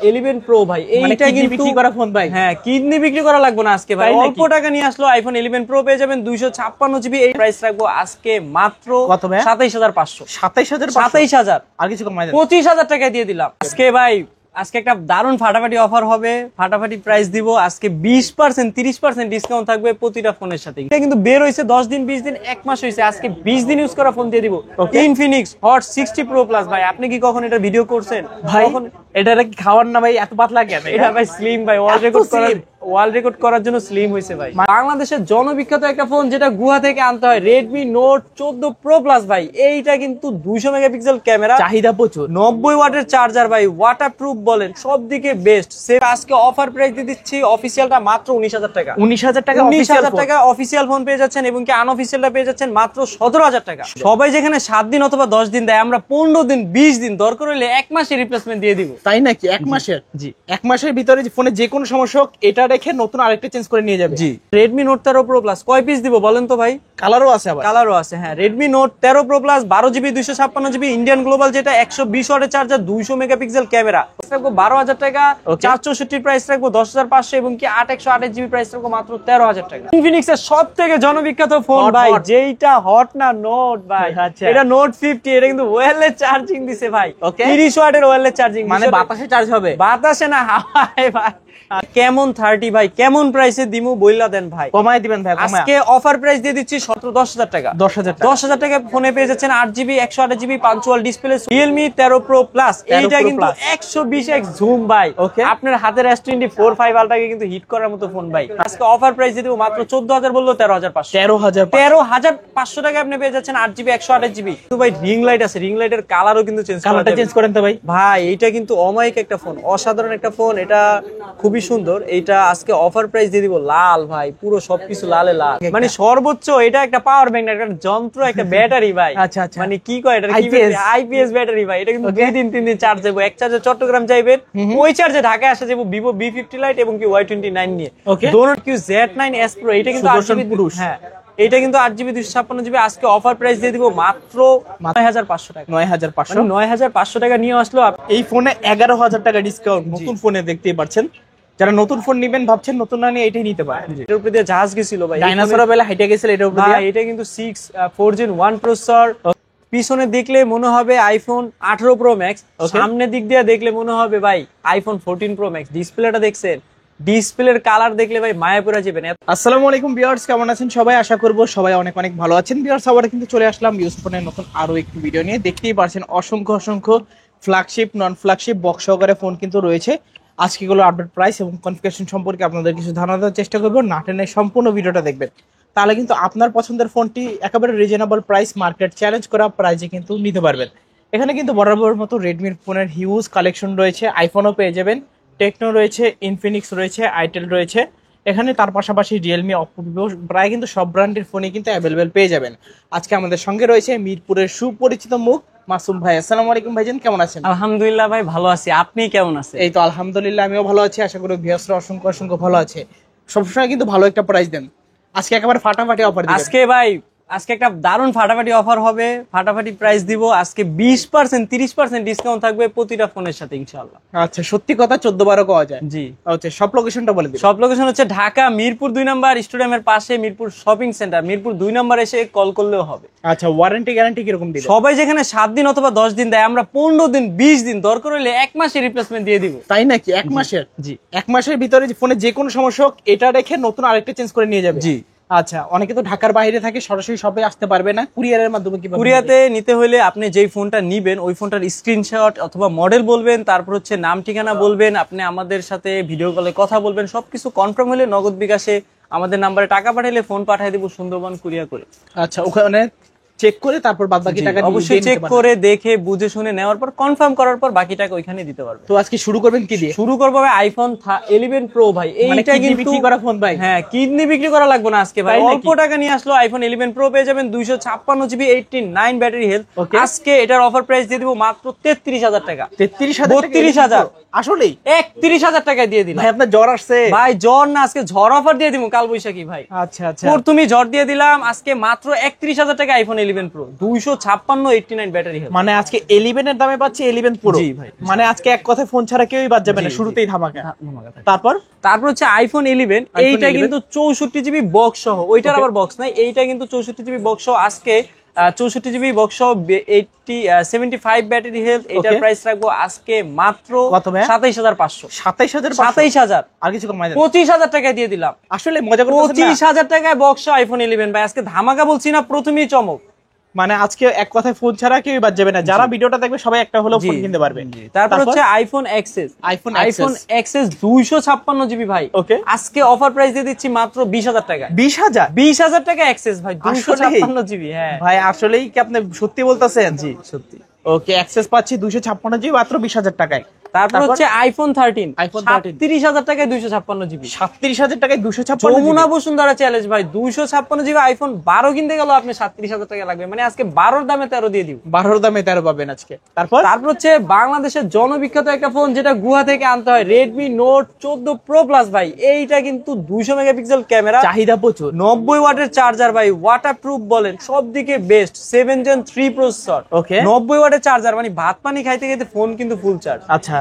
11 Pro ভাই, এইটা কিন্তু বিক্রি করা ফোন ভাই। হ্যাঁ, কিডনি বিক্রি করা লাগবে না আজকে ভাই, অল্প টাকা নিয়ে আসলো আইফোন 11 Pro পেয়ে যাবেন 256 জিবি। এই প্রাইস রাখবো আজকে মাত্র 27500। 27000 আর কিছু কমাই দেন, 25000 টাকায় দিয়ে দিলাম আজকে ভাই। আজকে একটা দারুণ ফাটাফাটি অফার হবে, ফাটাফাটি প্রাইস দিব আজকে। 20% 30% ডিসকাউন্ট থাকবে প্রতিটা ফোনের সাথে। এটা কিন্তু বের হইছে 10 দিন 20 দিন 1 মাস হইছে, আজকে 20 দিন ইউজ করা ফোন দিয়ে দিব। ইনফিনিক্স হট 60 Pro Plus ভাই, আপনি কি কখন এটা ভিডিও করছেন ভাই? এটা কি খাওয়ার না ভাই? এত পাতলা কেন? এটা ভাই স্লিম ভাই, ওয়ার্ল্ড রেকর্ড করার জন্য স্লিম হইছে ভাই। বাংলাদেশের জনবিখ্যাত একটা ফোন যেটা গুহা থেকে আনতে হয়, Redmi Note 14 Pro Plus ভাই। এইটা কিন্তু 200 মেগাপিক্সেল ক্যামেরা, চাহিদা প্রচুর, 90 ওয়াটের চার্জার ভাই, ওয়াটারপ্রুফ বলেন সব দিকে বেস্ট। সেম আজকে অফার প্রাইস দিয়ে দিচ্ছি অফিশিয়ালটা মাত্র 19000 টাকা। 19000 টাকা 19000 টাকা অফিশিয়াল ফোন পেয়ে যাচ্ছেন, এবং কি আনঅফিশিয়ালটা পেয়ে যাচ্ছেন মাত্র 17000 টাকা। সবাই যেখানে 7 দিন অথবা 10 দিন দেয়, আমরা 15 দিন 20 দিন, দরকার হলে 1 মাসের রিপ্লেসমেন্ট দিয়ে দিব। তাই নাকি? 1 মাসের? জি, 1 মাসের ভিতরে ফোনে যে কোনো সমস্যা হোক এটা রেখে নতুন আরেকটা চেঞ্জ করে নিয়ে যাবে। জি, Redmi Note 13 Pro Plus কয় পিস দিব বলেন তো ভাই? কালারও আছে, আবার কালারও আছে। হ্যাঁ, Redmi Note 13 Pro Plus 12 GB 256 GB Indian global, যেটা 120 ওয়াটের চার্জার, 200 মেগাপিক্সেল ক্যামেরা, রাখবো 12000 টাকা। 464 প্রাইস রাখবো 10500, এবং কি 8128 জিবি প্রাইস রাখবো মাত্র 13000 টাকা। ইনফিনিক্স এর সবথেকে জনবিখ্যাত ফোন ভাই, যেইটা হট না নোট ভাই। এটা Note 50, এটা কিন্তু ওয়্যারলেস চার্জিং দিছে ভাই, 30 ওয়াটের ওয়্যারলেস চার্জিং, মানে বাতাসে চার্জ হবে? বাতাসে না, হাওয়ায় ভাই। কেমন 30 ভাই, কেমন প্রাইসে দিমু বইলা দেন ভাই, কমায় দিবেন ভাই। আজকে অফার প্রাইস দিয়ে দিচ্ছি 10000 টাকা। 10000 টাকা ফোনে পেয়ে যাচ্ছেন 8 GB 128 GB punctual display Realme 13 Pro Plus। এইটা কিন্তু 120x জুম ভাই, আপনার হাতের S20 4-5 আলটাকে কিন্তু হিট করার মতো ফোন ভাই। আজকে অফার প্রাইস দিয়ে দিব মাত্র 14000 বললো 13500। 13500 টাকা আপনি পেয়ে যাচ্ছেন 8 জিবি 128 জিবি। কিন্তু ভাই রিং লাইট আছে, রিং লাইটের কালারও কিন্তু চেঞ্জ করেন তো ভাই। ভাই এইটা কিন্তু অমায়িক একটা ফোন, অসাধারণ একটা ফোন, এটা খুবই সুন্দর। এইটা আজকে অফার প্রাইস দিয়ে দিব লাল ভাই, পুরো সবকিছু লালে লাল, মানে সর্বোচ্চ এটা একটা পাওয়ার ব্যাংক, একটা যন্ত্র, একটা ব্যাটারি ভাই। আচ্ছা, মানে কি কয় এটা, আইপিএস ব্যাটারি ভাই। এটা কিন্তু 2 দিন 3 দিন চার্জ যাবো। এক চার্জে চট্টগ্রাম যাইবেন, ওই চার্জে ঢাকায় আসা যাবো Vivo B50 Lite এবং কি Y29 নিয়ে। দোনোর কি Z9S Pro, এটা কিন্তু 8 জিবি পুরুষ। হ্যাঁ, এটা কিন্তু 8 জিবি 256 জিবি। আজকে অফার প্রাইস দিয়ে দিব মাত্র 9500 টাকা। 9500 টাকা নিয়ে আসলো। এই ফোনে 11000 টাকা ডিসকাউন্ট, নতুন ফোনে দেখতেই পাচ্ছেন। যারা নতুন ফোন নেবেন ভাবছেন, নতুন না নিয়ে এটাই নিতে পারেন। এটার উপরে দিয়ে জাহাজ গেছিল ভাই, ডাইনোসর বেলা হাইটে গেছিল এটার উপরে। এটা কিন্তু 4 Gen 1 প্রসেসর। পিছনে দেখলে মনে হবে আইফোন 18 Pro Max, সামনের দিক দিয়ে দেখলে মনে হবে ভাই আইফোন 14 Pro Max। ডিসপ্লেটা দেখছেন, ডিসপ্লের কালার দেখলে ভাই মায়া পড়ে যাবেন। আসসালামু আলাইকুম ভিউয়ার্স, কেমন আছেন সবাই? আশা করব সবাই অনেক অনেক ভালো আছেন। ভিউয়ার্স, আবার কিন্তু চলে আসলাম ইউজ ফোনের নতুন আরো একটি ভিডিও নিয়ে। দেখতেই পারছেন অসংখ্য ফ্ল্যাগশিপ, নন ফ্ল্যাগশিপ, বক্স সহকারে ফোন কিন্তু রয়েছে। আজকে গুলো আপডেট প্রাইস এবং কনফিগারেশন সম্পর্কে আপনাদের কিছু ধারণা দেওয়ার চেষ্টা করবো। না টেনে সম্পূর্ণ ভিডিওটা দেখবেন, তাহলে কিন্তু আপনার পছন্দের ফোনটি একেবারে রিজনেবল প্রাইস, মার্কেট চ্যালেঞ্জ করা প্রাইসে কিন্তু নিতে পারবেন। এখানে কিন্তু বরাবর মতো রেডমির ফোনের হিউজ কালেকশন রয়েছে, আইফোনও পেয়ে যাবেন, টেকনো রয়েছে, ইনফিনিক্স রয়েছে, আইটেল রয়েছে এখানে, তার পাশাপাশি রিয়েলমি, অপো, ভিভো, প্রায় কিন্তু সব ব্র্যান্ডের ফোনই কিন্তু অ্যাভেলেবেল পেয়ে যাবেন। আজকে আমাদের সঙ্গে রয়েছে মিরপুরের সুপরিচিত মুখ মাসুম ভাই। আসসালামু আলাইকুম ভাইজান, কেমন আছেন? আলহামদুলিল্লাহ ভাই, ভালো আছি, আপনি কেমন আছেন? এই তো আলহামদুলিল্লাহ, আমিও ভালো আছি। আশা করি ভিউয়ার্সরা অসংখ্য ভালো আছে। সবসময় কিন্তু ভালো একটা প্রাইস দেন, আজকে একেবারে ফাটাফাটি অফার দিবেন। আজকে ভাই আজকে একটা দারুণ ফাটাফাটি অফার হবে, ফাটাফাটি প্রাইস দিব আজকে। 20% 30% ডিসকাউন্ট থাকবে প্রতিটা ফোনের সাথে ইনশাআল্লাহ। আচ্ছা, সত্যি কথা 14-12 পাওয়া যায়? জি। আচ্ছা, সব লোকেশনটা বলে দিন। সব লোকেশন হচ্ছে ঢাকা মিরপুর 2 নম্বর স্টেডিয়ামের পাশে, মিরপুর শপিং সেন্টার, মিরপুর 2 নম্বর এসে কল করলেও হবে। আচ্ছা, ওয়ারেন্টি গ্যারান্টি কিরকম দিবেন? সবাই যেখানে 7 দিন অথবা 10 দিন দেয়, আমরা 15 দিন 20 দিন, দরকার হলে 1 মাসের রিপ্লেসমেন্ট দিয়ে দিব। তাই নাকি? 1 মাসের? জি, 1 মাসের ভিতরে ফোনে যে কোনো সমস্যা হোক এটা রেখে নতুন আরেকটা চেঞ্জ করে নিয়ে যাবে। জি। আচ্ছা, অনেকে তো ঢাকার বাইরে থাকে, সরাসরি শপে আসতে পারবে না, কুরিয়ারের মাধ্যমে কি? কুরিয়াতে নিতে হলে আপনি যেই ফোনটা নিবেন ওই ফোনটার স্ক্রিনশট অথবা মডেল বলবেন, তারপর হচ্ছে নাম ঠিকানা বলবেন, আপনি আমাদের সাথে ভিডিও কলে কথা বলবেন। সবকিছু কনফার্ম হলে নগদ বিকাশে আমাদের নাম্বারে টাকা পাঠাইলে ফোন পাঠিয়ে দেব সুন্দরবন কুরিয়ার করে। আচ্ছা, ওখানে চেক করে তারপর বাকি টাকা অবশ্যই চেক করে দেখে বুঝে শুনে নেওয়ার পর, কনফার্ম করার পর বাকি টাকা ওইখানে দিতে পারবে। তো আজকে শুরু করবেন কি দিয়ে? শুরু করবো আইফোন 11 Pro ভাই। এইটা কিন্তু বিক্রি করা ফোন ভাই। হ্যাঁ, কিডনি বিক্রি করা লাগবে না আজকে ভাই, অল্প টাকা নিয়ে আসলো আইফোন 11 Pro পেয়ে যাবেন 256 জিবি 89 ব্যাটারি হেলথ। আজকে এটার অফার প্রাইস দিয়ে দিব মাত্র 33000 টাকা। 33000? আসলেই 31000 টাকায় দিয়ে দিলাম ভাই। আপনার জ্বর আসছে ভাই? জ্বর না, আজকে ঝড় অফার দিয়ে দিব, কাল বৈশাখী ভাই। আচ্ছা, তুমি ঝড় দিয়ে দিলাম আজকে মাত্র 31000 টাকা আইফোন 11 প্রো 256 89 ব্যাটারি হেলথ। মানে আজকে 11 এর দামে পাচ্ছি 11 প্রো। জি ভাই, মানে আজকে এক কথায় ফোন ছাড়া কেউই বাদ যাবে না, শুরুতেই ধামাকা। তারপর হচ্ছে আইফোন 11, এইটা কিন্তু 64 জিবি বক্স সহ, ওইটার আবার বক্স নাই, এইটা কিন্তু 64 জিবি বক্স সহ আজকে 64 জিবি বক্স সহ 75 ব্যাটারি হেলথ। এটার প্রাইস রাখবো আজকে মাত্র 27500। 27000 আর কিছু কমাই দেন, 25000 টাকায় দিয়ে দিলাম। আসলে মজা করতেছেন না? 25000 টাকায় বক্স আইফোন 11 ভাই, আজকে ধামাকা বলছি না, প্রথমেই চমক। মানে আজকে এক কথায় ফোন ছাড়া কেউই বাদ যাবে না, যারা ভিডিওটা দেখবে সবাই একটা হলেও ফোন কিনতে পারবে। তারপর হচ্ছে iPhone XS. IPhone XS 256 GB ভাই, আজকে অফার প্রাইস দিয়ে দিচ্ছি মাত্র 20000 টাকা। 20000 টাকা এক্সএস ভাই, 256 জিবি। হ্যাঁ ভাই, আসলেই কি আপনি সত্যি বলতেছেন? জি সত্যি। ওকে, অ্যাক্সেস পাচ্ছি 256 জিবি মাত্র 20000 টাকায়। তারপর হচ্ছে আইফোন 13 37000 টাকায় 256 জিবি। 37000 টাকায় 256 যমুনা বসুন্ধরা চ্যালেঞ্জ ভাই, 256 জিবি আইফোন 12 কিনতে গেল আপনি 37000 টাকা লাগবে, মানে আজকে 12 এর দামে 13 দিয়ে দিব। 12 এর দামে 13 পাবেন আজকে। তারপর হচ্ছে বাংলাদেশের জনবিখ্যাত একটা ফোন, যেটা গুহা থেকে আনতে হয়, Redmi Note 14 Pro Plus ভাই। এইটা কিন্তু 200 মেগাপিক্সেল ক্যামেরা, চাহিদা প্রচুর, 90 ওয়াটের চার্জার ভাই, ওয়াটারপ্রুফ বলেন সব দিকে বেস্ট, 7 Gen 3 প্রসেসর, 90 ওয়াটের চার্জার, মানে ভাত পানি খাইতে খাইতে ফোন কিন্তু ফুল চার্জ। আচ্ছা,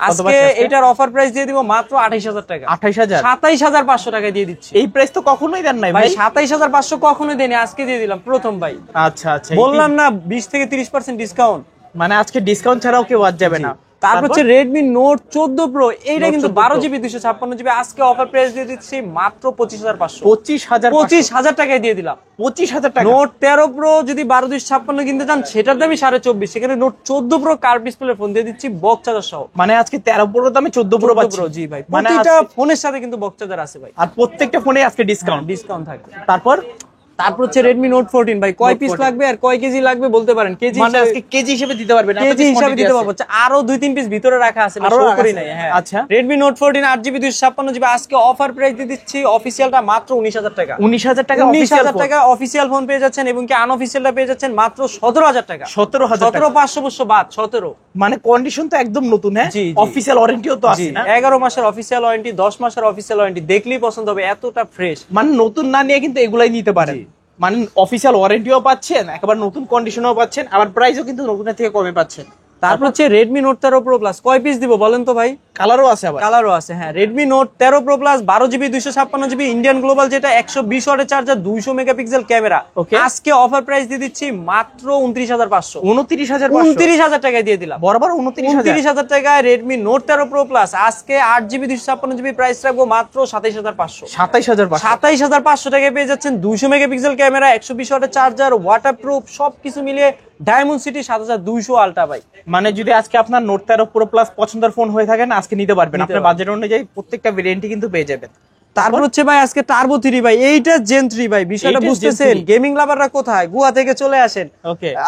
আজকে এটার অফার প্রাইস দিয়ে দিব মাত্র 28000 টাকা। 27500 টাকায় দিয়ে দিচ্ছি। এই প্রাইস তো কখনোই দেন নাই ভাই। 27500 কখনোই দেনি, আজকে দিয়ে দিলাম প্রথম ভাই। আচ্ছা আচ্ছা, বললাম না 20 থেকে 30% ডিসকাউন্ট, মানে আজকে ডিসকাউন্ট ছাড়াও কেউ বাদ যাবে না। তারপর হচ্ছে Redmi Note 14 Pro, এইটা কিন্তু 12 জিবি 256 জিবি, আজকে অফার প্রাইস দিয়ে দিচ্ছি মাত্র 25500। 25000 টাকায় দিয়ে দিলাম। 25000 টাকা। Note 13 Pro যদি 12 256 কিনতে চান, সেটার দামই 24.5, সেখানে Note 14 Pro curve display phone দিয়ে দিচ্ছি বক্স চার্জার সহ। মানে আজকে 13 Pro দামে 14 Pro পাচ্ছি। জি ভাই, প্রতিটা ফোনের সাথে কিন্তু বক্স চার্জার আছে ভাই, আর প্রত্যেকটা ফোনে আজকে ডিসকাউন্ট থাকবে। তারপর হচ্ছে Redmi Note 14 ভাই, কয় পিস লাগবে আর কয় কেজি লাগবে বলতে পারেন? কেজি মানে আজকে কেজি হিসেবে দিতে পারবেন? কেজি হিসেবে দিতে পারবো, আরো 2-3 পিস ভিতরে রাখা আছে, শো করি নাই। হ্যাঁ আচ্ছা, Redmi Note 14 8GB 256 জিবি, আজকে অফার প্রাইস দিয়ে দিচ্ছি অফিশিয়ালটা মাত্র 19000 টাকা। 19000 টাকা 19000 টাকা অফিশিয়াল ফোন পেয়ে যাচ্ছেন, এবং কি আনঅফিশিয়ালটা পেয়ে যাচ্ছেন মাত্র 17000 টাকা। 17500 বাদ 17। মানে কন্ডিশন তো একদম নতুন। হ্যাঁ, অফিশিয়াল ওয়ারেন্টিও তো আছে না? 11 মাসের অফিশিয়াল ওয়ারেন্টি, 10 মাসের অফিশিয়াল ওয়ারেন্টি, দেখলেই পছন্দ হবে, এতটা ফ্রেশ। মানে নতুন না নিয়ে কিন্তু এগুলাই নিতে পারেন, মানে অফিশিয়াল ওয়ারেন্টিও পাচ্ছেন, একেবারে নতুন কন্ডিশনও পাচ্ছেন, আবার প্রাইসও কিন্তু নতুনের থেকে কমে পাচ্ছেন। তারপর হচ্ছে Redmi Note 13 Pro Plus, কয় পিস দিব বলেন তো ভাই? কালারও আছে, আবার কালারও আছে। হ্যাঁ, Redmi Note 13 Pro Plus 12GB 256GB Indian global, যেটা 120 ওয়াটের চার্জার, 200 মেগাপিক্সেল ক্যামেরা। আজকে অফার প্রাইস দিয়ে দিচ্ছি মাত্র 29500। 29000 টাকায় দিয়ে দিলাম, বরাবর 29000 টাকায় Redmi Note 13 Pro Plus। আজকে 8GB 256GB প্রাইস রাখবো মাত্র 27500। 27500 টাকায় পেয়ে যাচ্ছেন 200 মেগাপিক্সেল ক্যামেরা, 120 ওয়াটের চার্জার, ওয়াটারপ্রুফ, সবকিছু মিলিয়ে ডায়মন্ড সিটি 7200 আলট্রা ভাই। মানে যদি আজকে আপনার Note 13 Pro Plus পছন্দের ফোন হয়ে থাকে না, আজকে নিতে পারবেন, আপনার বাজেট অনুযায়ী প্রত্যেকটা ভেরিয়েন্টই কিন্তু পেয়ে যাবেন। তারপর হচ্ছে ভাই আজকে টার্বো 3 ভাই, এইটা Gen 3 ভাই, বিষয়টা বুঝতেছেন? গেমিং লাভাররা কোথায়, গুয়া থেকে চলে আসেন।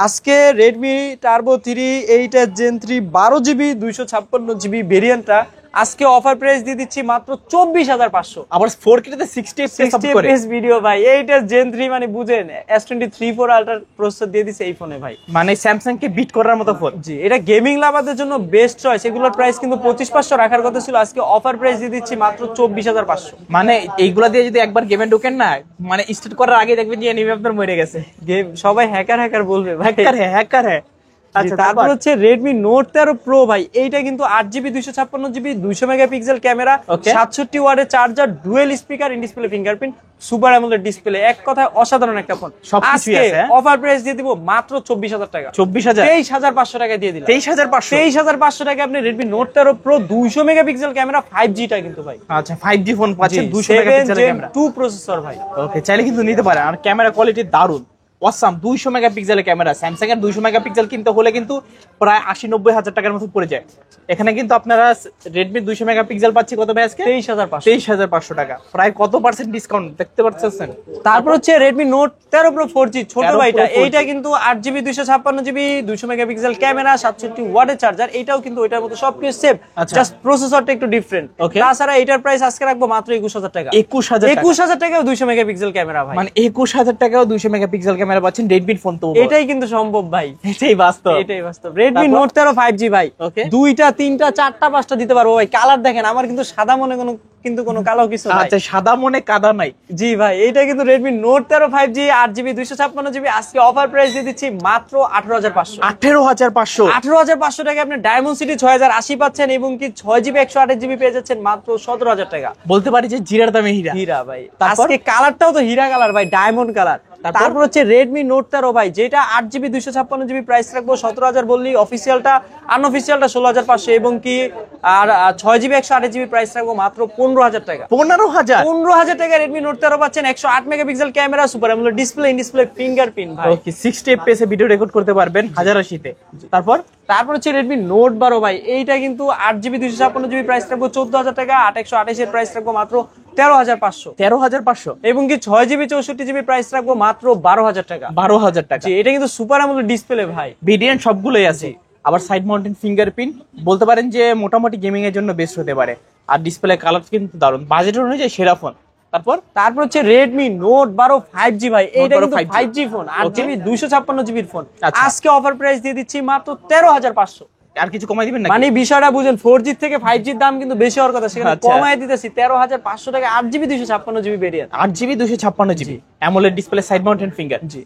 আজকে Redmi Turbo 3, এইটা Gen 3 12GB 256GB ভেরিয়েন্টটা, আজকে অফার প্রাইস দিয়ে দিচ্ছি মাত্র 24500। আবার 4K তে 60 FPS ভিডিও ভাই, এইটা Gen 3 মানে বুঝেন, S23 4 আলট্রা প্রসেসর দিয়ে দিছে এই ফোনে ভাই, মানে স্যামসাং কে বিট করার মতো ফোন। জি, এটা গেমিং লাভারদের জন্য বেস্ট চয়েস। এগুলোর প্রাইস কিন্তু 25500 রাখার কথা ছিল, আজকে অফার প্রাইস দিয়ে দিচ্ছি মাত্র 24500। মানে এইগুলা দিয়ে যদি একবার গেমে ঢোকেন না, মানে স্টার্ট করার আগে দেখবেন যে এনিমি আপনার মরে গেছে। গেম সবাই হ্যাকার বলবে ভাই, হ্যাকার হ্যাঁ। আচ্ছা, তারপর হচ্ছে Redmi Note 13 Pro ভাই, এইটা কিন্তু 8GB 256GB 200 মেগাপিক্সেল ক্যামেরা, 67 ওয়াটের charger, dual speaker, in display fingerprint, super AMOLED display, এক কথায় অসাধারণ একটা ফোন। সবকিছুই আছে। অফার প্রাইস দিয়ে দিব মাত্র 24000 টাকা। 23500 টাকা দিয়ে দিলাম। 23500 টাকা আপনি Redmi Note 13 Pro 200 megapixel camera, 5G টা কিন্তু ভাই। আচ্ছা, 5G ফোন পাচ্ছেন, 200 মেগাপিক্সেল ক্যামেরা, 2 প্রসেসর ভাই। ওকে, চাইলে কিন্তু নিতে পারেন, আর ক্যামেরা কোয়ালিটি দারুন, অসাম। 200 মেগাপিক্সেলের ক্যামেরা, স্যামসাং এর 200 মেগাপিক্সেল কিনতে হলে কিন্তু প্রায় 80-90 হাজার টাকার মতো পড়ে যায়। এখানে কিন্তু আপনারা Redmi 200 মেগাপিক্সেল পাচ্ছি কত ভাই আজকে? 23500 টাকা, প্রায় কত পার্সেন্ট ডিসকাউন্ট দেখতে পাচ্ছেন। তারপর হচ্ছে Redmi Note 13 Pro 4G ছোট ভাইটা, এইটা কিন্তু 8GB 256GB 200 মেগাপিক্সেল ক্যামেরা, 67 ওয়াটের চার্জার, এইটাও কিন্তু ওইটার মতো সবকিছু সেম, জাস্ট প্রসেসরটা একটু ডিফারেন্ট। তাছাড়া এটার প্রাইস আজকে রাখবো মাত্র 21000 টাকা। 21000 টাকায় 200 মেগাপিক্সেল ক্যামেরা ভাই, মানে 21000 টাকাও 200 মেগাপিক্সেল ক্যামেরা ক্যামেরা পাচ্ছেন, রেডমির ফোন তো এটাই কিন্তু সম্ভব ভাই, এটাই বাস্তব। রেডমি নোট 13 5G ভাই, দুইটা তিনটা চারটা পাঁচটা দিতে পারবো ভাই। কালার দেখেন, আমার কিন্তু সাদা মনে কোনো কালো কিছু নাই। আচ্ছা, সাদা মনে কাদা নাই। জি ভাই, এটা কিন্তু Redmi note 13 5G 8GB 256GB আজকে অফার প্রাইস দিয়ে দিচ্ছি মাত্র 18500। 18500 টাকা আপনি ডায়মন্ড সিটি 6080 পাচ্ছেন এবং কি 6GB 128GB পেয়ে যাচ্ছেন মাত্র 17000 টাকা। বলতে পারি যে জিরার দামে হীরা। হীরা ভাই, আজকে কালারটাও তো হীরা কালার ভাই, ডায়মন্ড কালার। তারপর হচ্ছে রেডমি নোট 13 ভাই, যেটা 8GB 256GB প্রাইস রাখবো 17000 বললি, অফিসিয়ালটা আনঅফিসিয়ালটা 16500 এবং কি আর 6GB 128GB প্রাইস রাখবো মাত্র 15000 টাকা। 15000 টাকা রেডমি নোট 13 পাচ্ছেন। 108 megapixel camera, super AMOLED display, in display fingerprint ভাই। ওকে, 60 fps এ ভিডিও রেকর্ড করতে পারবেন 1080 তে। তারপর হচ্ছে রেডমি নোট 12 ভাই, এইটা কিন্তু 8GB 256GB প্রাইস রাখবো 14000 টাকা, 8128 এর প্রাইস রাখবো মাত্র 13500 এবং কি 6GB 64GB প্রাইস রাখবো মাত্র 12000 টাকা। 12000 টাকা। এটা কিন্তু সুপার অ্যামোলেড ডিসপ্লে ভাই, ভেরিয়েন্ট সবগুলোই আছে। আবার সাইড মাউন্টেন ফিঙ্গারপ্রিন্ট, বলতে পারেন যে মোটামুটি গেমিং এর জন্য বেস্ট হতে পারে। আর ডিসপ্লে কালার কিন্তু দারুণ, বাজেট অনুযায়ী সেরা ফোন। তারপর হচ্ছে রেডমি নোট 12 5G ভাই, এইটা কিন্তু 5G phone, 8GB 256GB phone. আজকে অফার প্রাইস দিয়ে দিচ্ছি মাত্র 13500। আর কিছু কমাই দিবেন না? মানে বিষয়টা বুঝেন, 4G থেকে 5G এর দাম কিন্তু বেশি হওয়ার কথা, সেখানে কমায় দিতেছি 13500 টাকা 8GB 256GB variant. 8GB 256GB AMOLED display, side mounted finger. জি।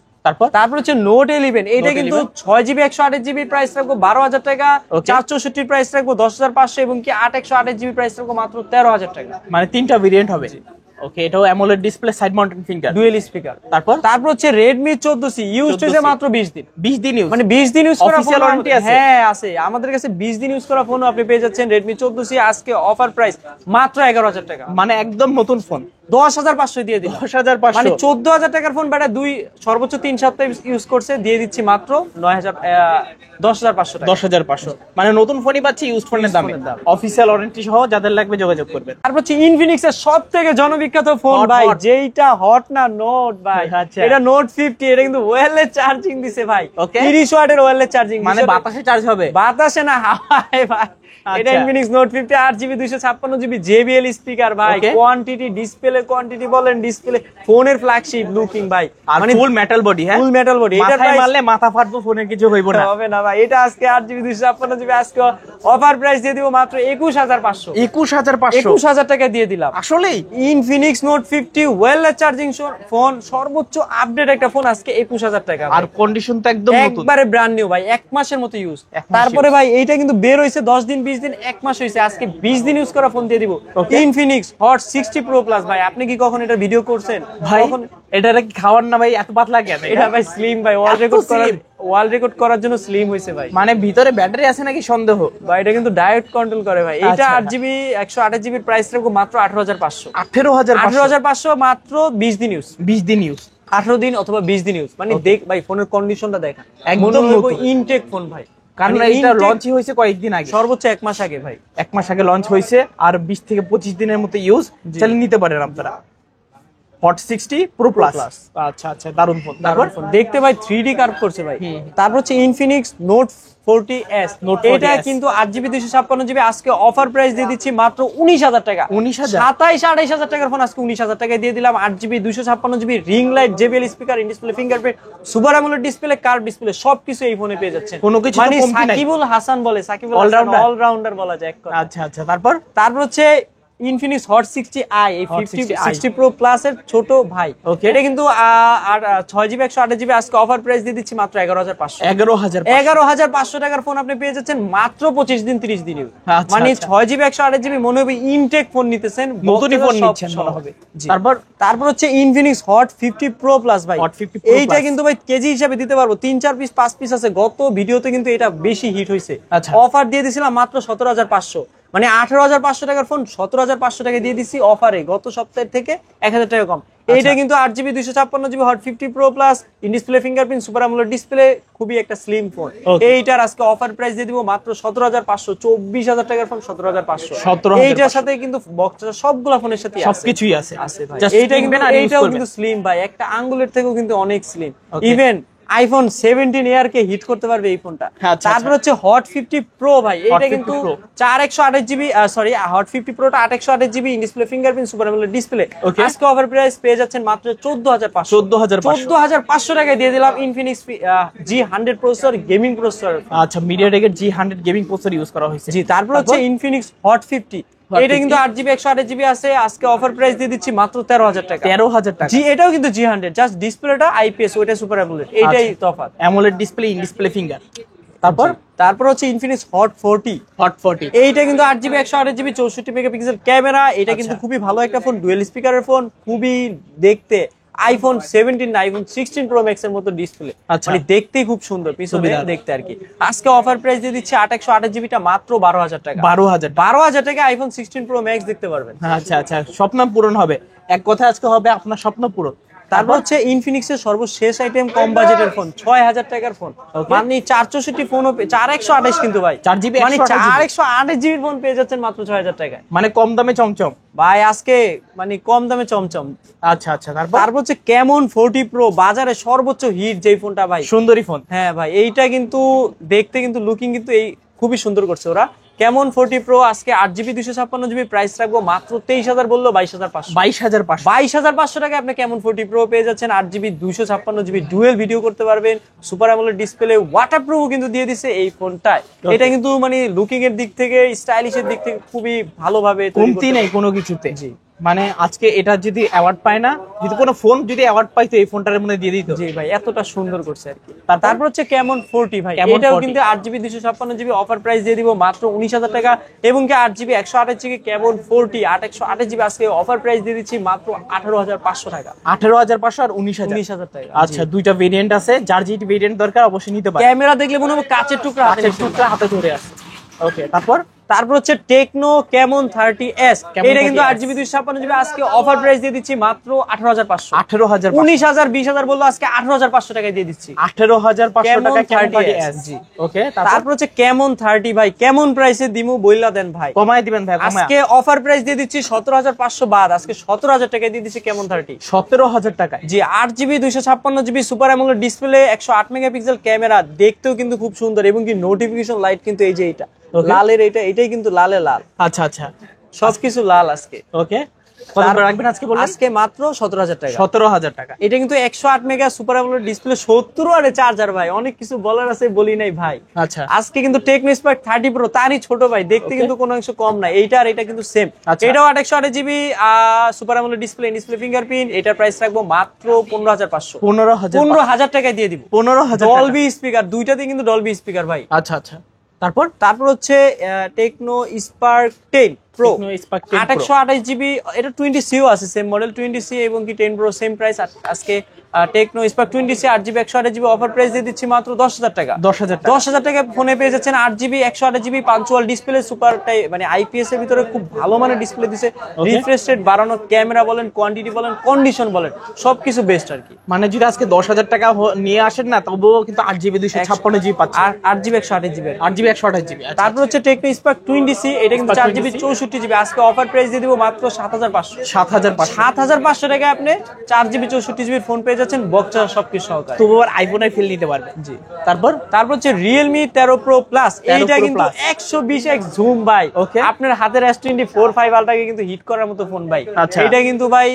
তারপর হচ্ছে নোট 11, এইটা কিন্তু 6GB 128GB প্রাইস রাখবো 12000 টাকা, 464 প্রাইস রাখবো 10500 এবং কি 8 128GB প্রাইস রাখবো মাত্র 13000 টাকা। মানে তিনটা ভেরিয়েন্ট হবে। ওকে, এটাও AMOLED display, side mounted finger, dual speaker. তারপর হচ্ছে রেডমি 14C ইউজড হয়েছে মাত্র 20 দিন। 20 দিন ইউজ, মানে 20 দিন ইউজ করা অফিশিয়াল ওয়ারেন্টি আছে। হ্যাঁ আছে, আমাদের কাছে 20 দিন ইউজ করা ফোন আপনি পেয়ে যাচ্ছেন রেডমি 14C আজকে অফার প্রাইস মাত্র 11000 টাকা। মানে একদম নতুন ফোন, 10500 দিয়ে দিই। 10500 মানে 14000 টাকার ফোন বেটা সর্বোচ্চ 3 সপ্তাহ ইউজ করছে, দিয়ে দিচ্ছি মাত্র 10500 টাকা। 10500 মানে নতুন ফোনই পাচ্ছি ইউজড ফোনের দামে, অফিশিয়াল ওয়ারেন্টি সহ। যাদের লাগবে যোগাযোগ করবেন। তারপর হচ্ছে ইনফিনিক্স এর সবথেকে জনবিখ্যাত ফোন ভাই, যেইটা হট না নোট ভাই, এটা নোট 50। এটা কিন্তু ওয়্যারলেস চার্জিং দিছে ভাই, 30 ওয়াটের ওয়্যারলেস চার্জিং, মানে বাতাসে চার্জ হবে, বাতাসে না হাওয়ায় ভাই। এটা Infinix note 50 8GB 256GB JBL speaker ভাই, কোয়ান্টিটি ডিসপ্লে কোয়ান্টিটি বলেন, ডিসপ্লে ফোনের ফ্ল্যাগশিপ লুকিং ভাই, মানে ফুল মেটাল বডি। হ্যাঁ, ফুল মেটাল বডি। এটা মারলে মাথা ফাটবো, ফোনের কিছু হইব না, হবে না ভাই। এটা আজকে 8GB 256GB আজকে অফার প্রাইস দিয়ে দিব মাত্র 21500। 21000 টাকা দিয়ে দিলাম। আসলেই Infinix note 50 wireless charging phone, সর্বোচ্চ আপডেট একটা ফোন আজকে 21000 টাকা। আর কন্ডিশন তো একদম নতুন, একবারে ব্র্যান্ড নিউ ভাই, 1 মাসের মতো ইউজ। তারপরে ভাই এইটা কিন্তু বের হইছে 10 দিন 20 দিন 1 মাস হইছে, আজকে 20 দিন ইউজ করা ফোন দিয়ে দিব। ইনফিনিক্স হট 60 Pro Plus ভাই, আপনি কি কখন এটা ভিডিও করছেন ভাই? এটা কি খাওয়ার না ভাই? এত পাতলা কেন? এটা ভাই স্লিম ভাই, ওয়াল রেকর্ড করার জন্য স্লিম হইছে ভাই। মানে ভিতরে ব্যাটারি আছে নাকি সন্দেহ ভাই? এটা কিন্তু ডায়েট কন্ট্রোল করে ভাই। এটা 8GB 128GB প্রাইস রাখবো মাত্র 18500। 18500 মাত্র 20 দিন ইউজ। 20 দিন ইউজ, 18 দিন অথবা 20 দিন ইউজ। মানে দেখ ভাই, ফোনের কন্ডিশনটা দেখেন, একদম ইনটেক ফোন ভাই। কারণ এটা লঞ্চই হয়েছে কয়েকদিন আগে, সর্বোচ্চ 1 মাস আগে ভাই। 1 মাস আগে লঞ্চ হয়েছে, আর 20 থেকে 25 দিনের মতো ইউজ চাইলে নিতে পারেন আপনারা। Hot 60 Pro Plus। আচ্ছা আচ্ছা, দারুণ ফোন। তারপর দেখতে ভাই 3D কার্ভ করছে ভাই। তারপর হচ্ছে ইনফিনিক্স নোট 40S, এটা কিন্তু 8GB 256GB আজকে অফার প্রাইস দিয়ে দিচ্ছি মাত্র 19000 টাকা। 19000, 27-28000 টাকার ফোন আজকে 19000 টাকায় দিয়ে দিলাম। 8GB 256GB ring light, JBL speaker, in display fingerprint, super AMOLED display, curve display, সবকিছু এই ফোনে পেয়ে যাচ্ছেন। কোনো কিছু মানে সাকিবুল হাসান বলে, সাকিবুল হাসান অলরাউন্ডার বলা যায় এক কথা। আচ্ছা আচ্ছা, তারপর হচ্ছে ইনফিনিক্স হট 60i, এই 60 Pro Plus এর ছোট ভাই। এটা কিন্তু আর 6GB 128GB আজকে অফার প্রাইস দিয়ে দিচ্ছি মাত্র 11500। 11500 টাকার ফোন আপনি পেয়ে যাচ্ছেন মাত্র 25 দিন 30 দিন। মানে 6GB 128GB মনে হবে ইনটেক ফোন নিতেছেন, নতুনই ফোন নিচ্ছেন মনে হবে। তারপর হচ্ছে ইনফিনিক্স হট 50 Pro Plus ভাই, এইটা কিন্তু ভাই কেজি হিসাবে দিতে পারবো, 3-4 পিস 5 পিস আছে। গত ভিডিওতে কিন্তু এটা বেশি হিট হয়েছে, অফার দিয়ে দিছিলাম মাত্র 17500। মানে 18500 টাকার ফোন 17500 টাকা দিয়ে দিচ্ছি অফারে, গত সপ্তাহের থেকে 1000 টাকা কম। এইটা কিন্তু 8GB 256GB hot 50 Pro Plus, in display fingerprint, super AMOLED display, খুবই একটা স্লিম ফোন। এইটার আজকে অফার প্রাইস দিয়ে দিব মাত্র 17500। 24000 টাকার ফোন 17500। এইটার সাথে কিন্তু বক্সটা সবগুলা ফোনের সাথে সবকিছুই আছে ভাই। এইটা কিন্তু এইটাও কিন্তু স্লিম ভাই, একটা আঙ্গুলের থেকেও কিন্তু অনেক স্লিম। ইভেন আইফোন 17 এয়ার কে হিট করতে পারবে এই ফোনটা। তারপর হচ্ছে হট 50 প্রো ভাই, এটা কিন্তু 4128 GB, sorry hot 50 প্রোটা 8128 GB in display fingerprint super AMOLED display. আজকে অফার প্রাইস পেয়ে যাচ্ছেন মাত্র 14500 টাকায় দিয়ে দিলাম Infinix G100 processor gaming processor. আচ্ছা, মিডিয়াটেকের G100 গেমিং প্রসেসর ইউজ করা হয়েছে। জি, তারপর হচ্ছে ইনফিনিক্স হট 50, এটা কিন্তু 8GB 128GB আছে। আজকে অফার প্রাইস দিয়ে দিচ্ছি মাত্র 13000 টাকা। 13000 টাকা। জি, এটাও কিন্তু G100, জাস্ট ডিসপ্লেটা IPS, ওইটা সুপার অ্যামোলেড, এইটাই তফাৎ। AMOLED display, in display finger. তারপর হচ্ছে ইনফিনিক্স হট 40, এইটা কিন্তু 8GB 128GB 64 মেগাপিক্সেল ক্যামেরা। এটা কিন্তু খুবই ভালো একটা ফোন, ডুয়েল স্পিকারের ফোন, খুবই দেখতে আইফোন 17 না আইফোন 16 প্রো ম্যাক্স এর মতো ডিসপ্লে, মানে দেখতেই খুব সুন্দর পিছনে দেখতে আর কি। আজকে অফার প্রাইস দিয়ে দিচ্ছি 8128GB টা মাত্র 12000 টাকা। 12000 টাকা আইফোন 16 প্রো ম্যাক্স দেখতে পারবেন। আচ্ছা আচ্ছা, স্বপ্ন পূরণ হবে, এক কথা আজকে হবে আপনার স্বপ্ন পূরণ। তারপর হচ্ছে ইনফিনিক্স এর সর্বশেষ আইটেম কম বাজেটের ফোন, 6000 টাকার ফোন, মানে 464 ফোন, 4128 কিন্তু ভাই, 4GB মানে 4128GB ফোন পেয়ে যাচ্ছেন মাত্র 6000 টাকায়, মানে কম দামে চমচম ভাই আজকে, মানে কম দামে চমচম। আচ্ছা আচ্ছা, তারপর হচ্ছে কেমন 40 প্রো, বাজারে সর্বোচ্চ হিট যেই ফোনটা ভাই, সুন্দরী ফোন। হ্যাঁ ভাই, এইটা কিন্তু দেখতে কিন্তু লুকিং কিন্তু এই খুবই সুন্দর করছে ওরা। কেমন 40 প্রো আজকে 8GB 256GB প্রাইস রাখবো মাত্র 23000 বললো 22500 টাকায় আপনি কেমন 40 প্রো পেয়ে যাচ্ছেন। 8GB 256GB ডুয়েল ভিডিও করতে পারবেন, সুপার অ্যামোলেড ডিসপ্লে, ওয়াটারপ্রুফ কিন্তু দিয়ে দিছে এই ফোনটায়। এটা কিন্তু মানে লুকিং এর দিক থেকে, স্টাইলিশের দিক থেকে খুবই ভালোভাবে কমতি নেই কোনো কিছুতে। জি, মানে আজকে এটা যদি অ্যাওয়ার্ড পায় না, যদি কোনো ফোন যদি অ্যাওয়ার্ড পাইতো এই ফোনটার মধ্যে দিয়ে দিত। জি ভাই, এতটা সুন্দর করছে আর কি। তারপর হচ্ছে কেমন 40 ভাই, এটাও কিন্তু 8GB 256GB অফার প্রাইস দিয়ে দিব মাত্র 19000 টাকা, এবং কি 8GB 128GB কেমন 40 828GB আজকে অফার প্রাইস দিয়ে দিচ্ছি মাত্র 18500 টাকা। 18500 আর 19000 টাকা। আচ্ছা, দুইটা ভেরিয়েন্ট আছে, যার যেটি ভেরিয়েন্ট দরকার অবশ্যই নিতে পারেন। ক্যামেরা দেখলে মনে হবে কাচের টুকরা হাতে ধরে আছে। ওকে, তারপর হচ্ছে টেকনো কেমন 30s, এটা কিন্তু 8GB 256GB আজকে অফার প্রাইস দিয়ে দিচ্ছি মাত্র 18500। 19000 20000 বললো, আজকে 18500 টাকায় দিয়ে দিচ্ছি। 18500 টাকা 30s। জি, ওকে। তারপর হচ্ছে কেমন 30 ভাই, কেমন প্রাইসে দিমু বইলা দেন ভাই, কমায় দিবেন ভাই। আজকে অফার প্রাইস দিয়ে দিচ্ছি 17500 বাদ, আজকে 17000 টাকায় দিয়ে দিচ্ছি কেমন 30। 17000 টাকা। জি, 8GB 256GB super AMOLED display, 108 megapixel camera, দেখতেও কিন্তু খুব সুন্দর, এবং কি নোটিফিকেশন লাইট কিন্তু এই যে এটা লালের, এটাই কিন্তু লালে লাল। আচ্ছা আচ্ছা, সবকিছু লাল আজকে। ওকে, কত রাখবেন আজকে বলেন? আজকে মাত্র 17000 টাকা। 17000 টাকা। এটা কিন্তু 108 মেগা সুপার অ্যামোলেড ডিসপ্লে, 70 ওয়াটের চার্জার ভাই, অনেক কিছু বলার আছে বলি নাই ভাই। আচ্ছা, আজকে কিন্তু টেকনো স্পার্ক 30 প্রো তারই ছোট ভাই, দেখতে কিন্তু কোনো অংশ কম না, এইটা আর এটা কিন্তু সেম। এটাও 128GB super AMOLED display, display fingerprint, এটার প্রাইস রাখবো মাত্র 15500। 15000 টাকায় দিয়ে দিব। 15000 ডলবি স্পিকার, দুইটাতেই কিন্তু ডলবি স্পিকার ভাই। আচ্ছা আচ্ছা, তারপর হচ্ছে টেকনো স্পার্ক 10 প্রো 828GB, এটা 20C আছে, সেম মডেল 20C, এবং কি 10 প্রো সেম প্রাইস। আজকে Tecno Spark 20C 8GB 128GB offer price দিয়ে দিচ্ছি মাত্র 10000 টাকা। 10000 টাকা ফোনে পেয়ে যাচ্ছেন 8GB 128GB পাঞ্চুয়াল ডিসপ্লে, সুপারটাই মানে IPS এর ভিতরে খুব ভালো মানের ডিসপ্লে দিছে, রিফ্রেশ রেট বাড়ানো, ক্যামেরা বলেন, কোয়ান্টিটি বলেন, কন্ডিশন বলেন, সবকিছু বেস্ট আর কি। মানে যদি আজকে 10000 টাকা নিয়ে আসেন না, তবুও কিন্তু 8GB 256GB পাচ্ছেন, 8GB 128GB, 8GB 128GB। তারপর হচ্ছে টেকনো স্পার্ক 20C, এটা কিন্তু 4GB 64GB, আজকে অফার প্রাইস দিয়ে দিব মাত্র 7500। 7500 টাকা আপনি 4GB 64GB ফোন পেয়ে যাচ্ছেন, বক্স সবকিছু সহকারে, তবু আর আইফোনের ফিল নিতে পারবেন। জি, তারপর হচ্ছে Realme 13 Pro Plus, এইটা কিন্তু 120x জুম ভাই, আপনার হাতের S24 5 আলট্রাকে কিন্তু হিট করার মতো ফোন ভাই। এটা কিন্তু ভাই